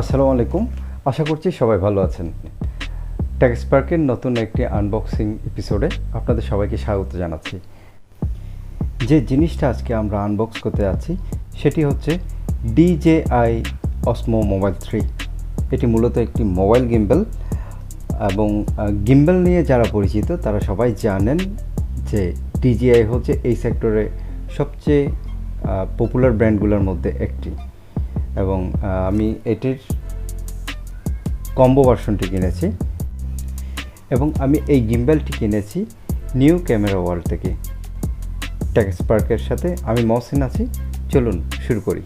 আসসালামু আলাইকুম। আশা করছি সবাই ভালো আছেন। টেকস্পার্কের নতুন একটি আনবক্সিং এপিসোডে আপনাদের সবাইকে স্বাগত জানাচ্ছি। যে জিনিসটা আজকে আমরা আনবক্স করতে যাচ্ছি সেটি হচ্ছে DJI Osmo Mobile 3। এটি মূলত একটি মোবাইল গিম্বল এবং গিম্বল নিয়ে যারা পরিচিত তারা সবাই জানেন যে DJI হচ্ছে এই সেক্টরে সবচেয়ে পপুলার ব্র্যান্ডগুলোর মধ্যে একটি। এবং আমি এটির কম্বো ভার্সনটি কিনেছি এবং আমি এই গিম্বলটি কিনেছি নিউ ক্যামেরা ওয়ার্ল্ড থেকে। টেকস্পার্কের সাথে আমি মহসিন আছি, চলুন শুরু করি।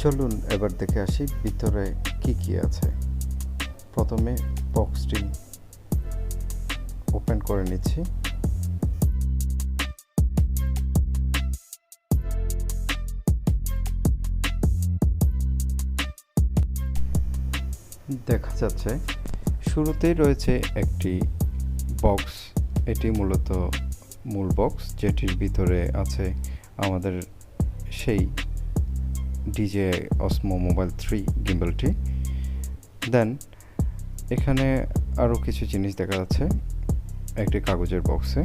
চলুন এবার দেখে আসি ভিতরে কি আছে। প্রথমে বক্সটি ওপেন করে নিচ্ছি। দেখা যাচ্ছে শুরুতেই রয়েছে একটি বক্স। এটি মূলত মূল বক্স, যেটির ভিতরে আছে আমাদের সেই DJI Osmo Mobile 3 গিম্বলটি। দেন এখানে আরও কিছু জিনিস দেখা যাচ্ছে একটি কাগজের বক্সে।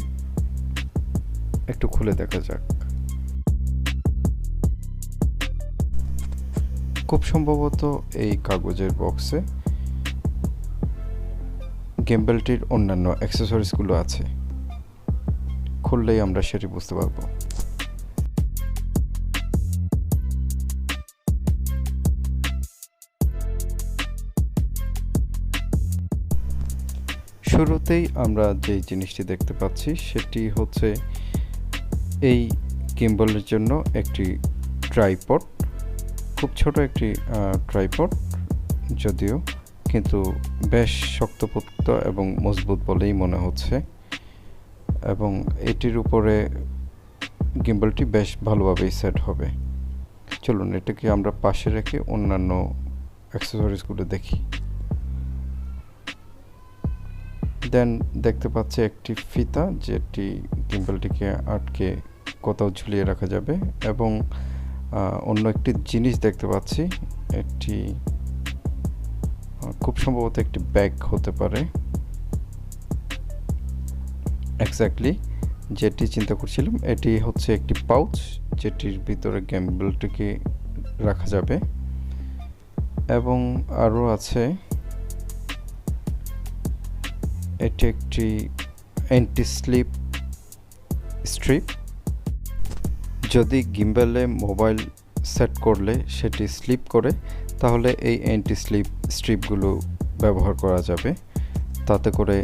একটু খুলে দেখা যাক। খুব সম্ভবত এই কাগজের বক্সে গিম্বলটির অন্যান্য অ্যাক্সেসরিজগুলো আছে। খুললেই আমরা সেটি বুঝতে পারবো। শুরুতেই আমরা যেই জিনিসটি দেখতে পাচ্ছি সেটি হচ্ছে এই গিম্বলের জন্য একটি ট্রাইপড। খুব ছোট একটি ট্রাইপড যদিও, কিন্তু বেশ শক্তপোক্ত এবং মজবুত বলেই মনে হচ্ছে। এবং এটির উপরে গিম্বলটি বেশ ভালোভাবেই সেট হবে। চলুন এটাকে আমরা পাশে রেখে অন্যান্য অ্যাক্সেসরিজগুলো দেখি। দেন দেখতে পাচ্ছি একটি ফিতা, যেটি গিম্বলটিকে আটকে কোথাও ঝুলিয়ে রাখা যাবে। এবং অন্য একটি জিনিস দেখতে পাচ্ছি, এটি খুব সম্ভবত একটি ব্যাগ হতে পারে। এক্স্যাক্টলি যেটি চিন্তা করছিলাম এটি হচ্ছে একটি পাউচ, যেটির ভিতরে গিম্বলটিকে রাখা যাবে। এবং আরও আছে এটি একটি অ্যান্টি স্লিপ স্ট্রিপ। যদি গিম্বলে মোবাইল সেট করলে সেটি স্লিপ করে, তাহলে এই অ্যান্টি স্লিপ স্ট্রিপগুলো ব্যবহার করা যাবে। তাতে করে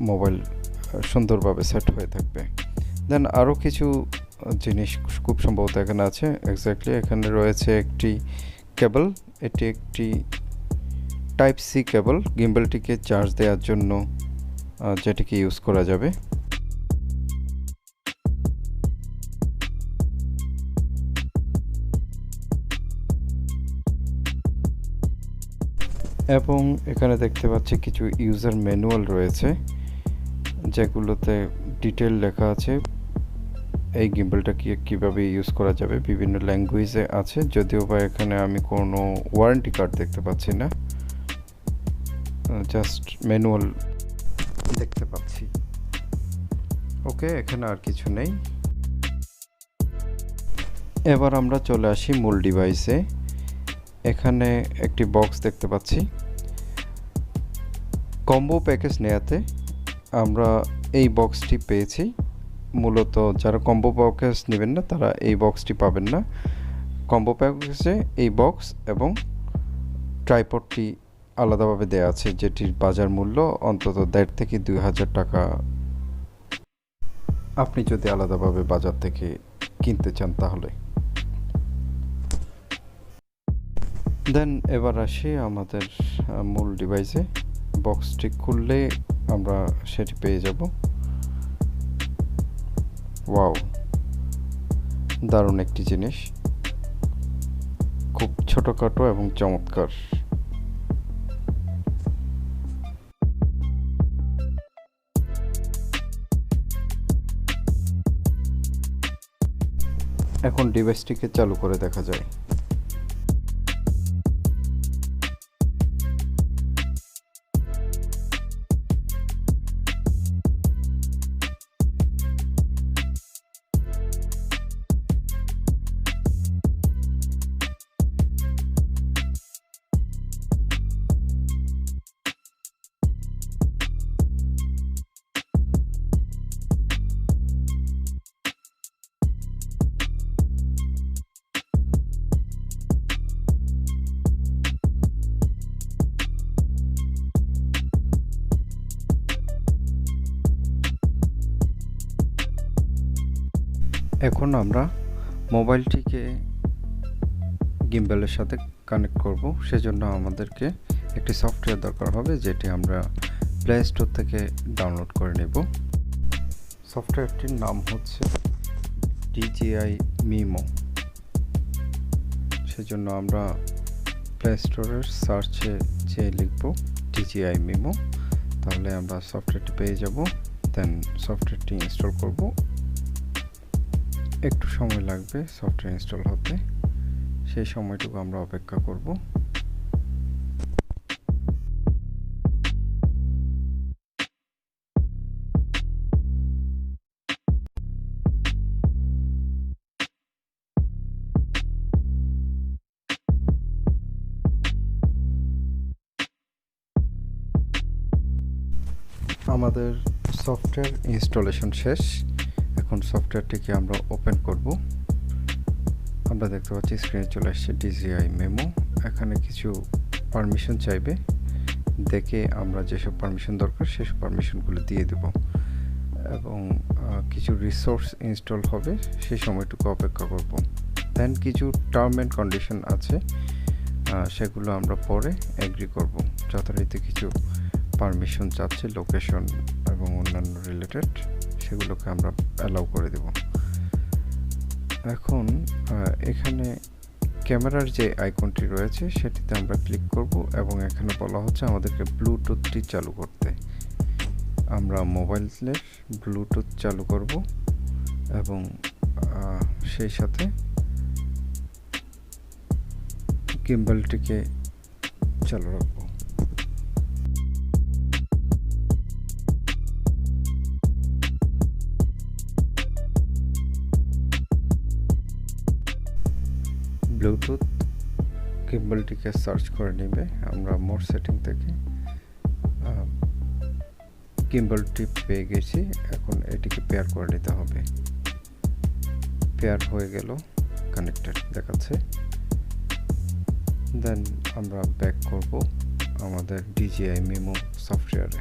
মোবাইল সুন্দরভাবে সেট হয়ে থাকবে। দেন আরও কিছু জিনিস খুব সম্ভবত এখানে আছে। এক্স্যাক্টলি এখানে রয়েছে একটি কেবল। এটি একটি টাইপ সি কেবল, গিম্বলটিকে চার্জ দেওয়ার জন্য যেটিকে ইউজ করা যাবে। এবং এখানে দেখতে পাচ্ছি কিছু ইউজার ম্যানুয়াল রয়েছে, যেগুলোতে ডিটেল লেখা আছে এই গিম্বলটাকে কীভাবে ইউজ করা যাবে। বিভিন্ন ল্যাঙ্গুয়েজে আছে, যদিও বা এখানে আমি কোনো ওয়ারেন্টি কার্ড দেখতে পাচ্ছি না, জাস্ট ম্যানুয়াল দেখতে পাচ্ছি। ওকে, এখানে আর কিছু নেই। এবার আমরা চলে আসি মূল ডিভাইসে। এখানে একটি বক্স দেখতে পাচ্ছি। কম্বো প্যাকেজ নেয়াতে আমরা এই বক্সটি পেয়েছি। মূলত যারা কম্বো প্যাকেজ নেবেন না তারা এই বক্সটি পাবেন না। কম্বো প্যাকেজে এই বক্স এবং ট্রাইপডটি আলাদাভাবে দেওয়া আছে, যেটির বাজার মূল্য অন্তত 1,500 থেকে 2,000 টাকা আপনি যদি আলাদাভাবে বাজার থেকে কিনতে চান তাহলে। দেন এবার আসি আমাদের মূল ডিভাইসে। বক্সটি খুললে আমরা সেটি পেয়ে যাব। ওয়াও, দারুণ একটি জিনিস, খুব ছোটোখাটো এবং চমৎকার। এখন ডিভাইসটিকে চালু করে দেখা যায়। এখন আমরা মোবাইলটিকে গিম্বলের সাথে কানেক্ট করব। সেজন্য আমাদেরকে একটি সফটওয়্যার দরকার হবে, যেটি আমরা প্লে স্টোর থেকে ডাউনলোড করে নেব। সফটওয়্যারটির নাম হচ্ছে DJI Mimo। সেজন্য আমরা প্লে স্টোরের সার্চে যে লিখব DJI Mimo, তাহলে আমরা সফটওয়্যারটি পেয়ে যাব। দেন সফটওয়্যারটি ইনস্টল করব। একটু সময় লাগবে সফটওয়্যার ইনস্টল হতে, সেই সময়টুকু আমরা অপেক্ষা করব। আমাদের সফটওয়্যার ইনস্টলেশন শেষ। এখন সফটওয়্যারটিকে আমরা ওপেন করব। আমরা দেখতে পাচ্ছি স্ক্রিনে চলে আসছে DJI Mimo। এখানে কিছু পারমিশন চাইবে, দেখে আমরা যেসব পারমিশন দরকার সেসব পারমিশনগুলো দিয়ে দেব এবং কিছু রিসোর্স ইনস্টল হবে, সেই সময়টুকু অপেক্ষা করব। দেন কিছু টার্ম অ্যান্ড কন্ডিশন আছে, সেগুলো আমরা পরে এগ্রি করব। যথারীতি কিছু পারমিশন চাচ্ছে লোকেশন এবং অন্যান্য রিলেটেড, সেগুলোকে আমরা অ্যালাউ করে দেব। এখন এখানে ক্যামেরার যে আইকনটি রয়েছে সেটিতে আমরা ক্লিক করব এবং এখানে বলা হচ্ছে আমাদেরকে ব্লুটুথটি চালু করতে। আমরা মোবাইলের ব্লুটুথ চালু করব এবং সেই সাথে গিম্বলটিকে চালু রাখব। ব্লুটুথ গিম্বলটিকে সার্চ করে নেবে। আমরা মোড সেটিং থেকে গিম্বলটি পেয়ে গেছি। এখন এটিকে পেয়ার করে নিতে হবে। পেয়ার হয়ে গেল, কানেক্টেড দেখাচ্ছে। দেন আমরা ব্যাক করব আমাদের DJI Mimo সফটওয়্যারে।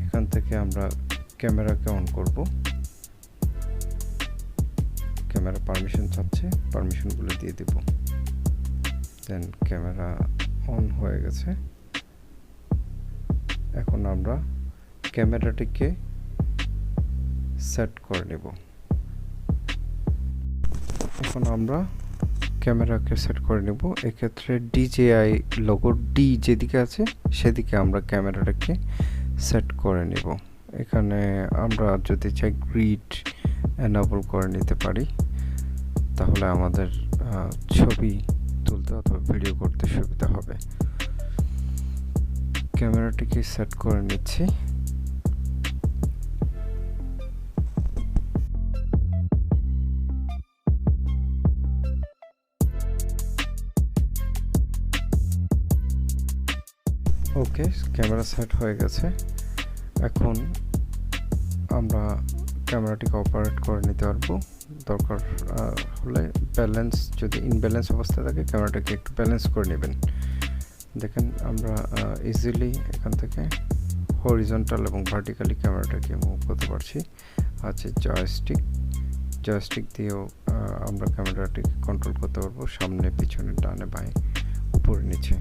এখান থেকে আমরা ক্যামেরাকে অন করব। ক্যামেরা পারমিশন চাচ্ছে, পারমিশনগুলো দিয়ে দেব। দেন ক্যামেরা অন হয়ে গেছে। এখন আমরা ক্যামেরাটিকে সেট করে নেব। এখন আমরা ক্যামেরাকে সেট করে নেব। এক্ষেত্রে DJI লোগো ডি যেদিকে আছে সেদিকে আমরা ক্যামেরাটাকে সেট করে নেব। এখানে আমরা যদি চাই গ্রিড এনাবল করে নিতে পারি, তাহলে আমাদের ছবি তুলতে অথবা ভিডিও করতে সুবিধা হবে। ক্যামেরাটিকে সেট করে নিচ্ছি। ওকে, ক্যামেরা সেট হয়ে গেছে। এখন আমরা ক্যামেরাটিকে অপারেট করে নিতে পারবো। দরকার হলে ব্যালেন্স, যদি ইনব্যালেন্স অবস্থায় থাকে ক্যামেরাটাকে একটু ব্যালেন্স করে নেবেন। দেখেন আমরা ইজিলি এখান থেকে হরিজন্টাল এবং ভার্টিক্যালি ক্যামেরাটাকে মুভ করতে পারছি। আছে জয়স্টিক, জয়স্টিক দিয়েও আমরা ক্যামেরাটিকে কন্ট্রোল করতে পারবো, সামনে পিছনে ডানে বাঁয়ে উপরে নিচে।